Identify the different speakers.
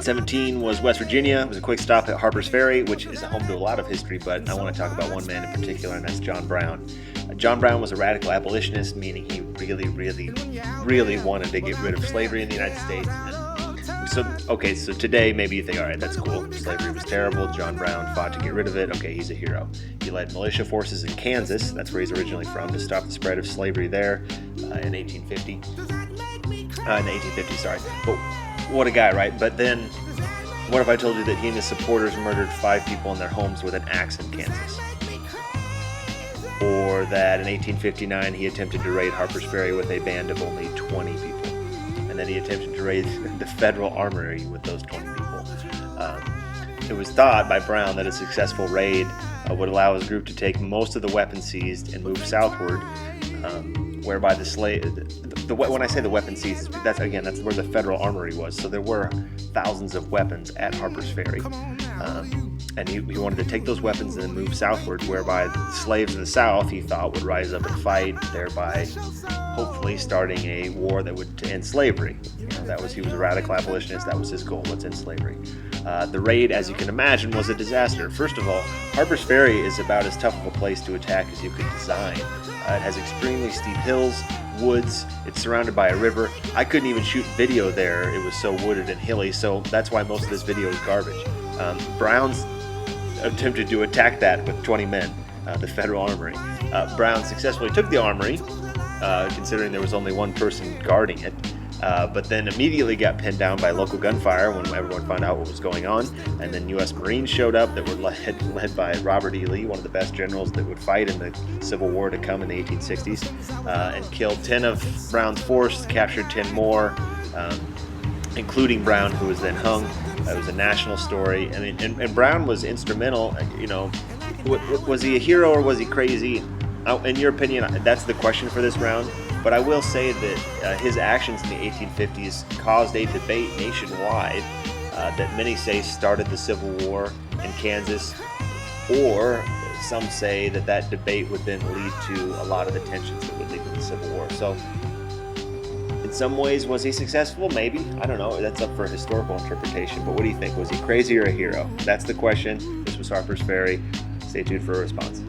Speaker 1: 17 was West Virginia. It was a quick stop at Harpers Ferry, which is home to a lot of history, but I want to talk about one man in particular, and that's John Brown. John Brown was a radical abolitionist, meaning he really wanted to get rid of slavery in the United States. And so today maybe you think, all right, that's cool. Slavery was terrible. John Brown fought to get rid of it. Okay, he's a hero. He led militia forces in Kansas, that's where he's originally from, to stop the spread of slavery there in 1850. But what a guy, right? But then, what if I told you that he and his supporters murdered 5 people in their homes with an axe in Kansas? Or that in 1859 he attempted to raid Harpers Ferry with a band of only 20 people. And then he attempted to raid the federal armory with those 20 people. It was thought by Brown that a successful raid would allow his group to take most of the weapons seized and move southward, whereby when I say the weapons seized, that's where the federal armory was. So there were thousands of weapons at Harpers Ferry. And he wanted to take those weapons and then move southward, whereby the slaves in the South, he thought, would rise up and fight, thereby hopefully starting a war that would end slavery. He was a radical abolitionist. That was his goal. Let's end slavery. The raid, as you can imagine, was a disaster. First of all, Harpers Ferry is about as tough of a place to attack as you could design. It has extremely steep hills, woods. It's surrounded by a river. I couldn't even shoot video there. It was so wooded and hilly, so that's why most of this video is garbage. Brown's attempted to attack that with 20 men, the federal armory. Brown successfully took the armory, considering there was only one person guarding it, but then immediately got pinned down by local gunfire when everyone found out what was going on. And then U.S. Marines showed up that were led by Robert E. Lee, one of the best generals that would fight in the Civil War to come in the 1860s, and killed 10 of Brown's force, captured 10 more, including Brown, who was then hung. It was a national story. I mean, and Brown was instrumental. Was he a hero or was he crazy? In your opinion, that's the question for this round. But I will say that his actions in the 1850s caused a debate nationwide that many say started the Civil War in Kansas, or some say that debate would then lead to a lot of the tensions that would lead to the Civil War. So, in some ways, was he successful? Maybe. I don't know. That's up for historical interpretation. But what do you think? Was he crazy or a hero? That's the question. This was Harper's Ferry. Stay tuned for a response.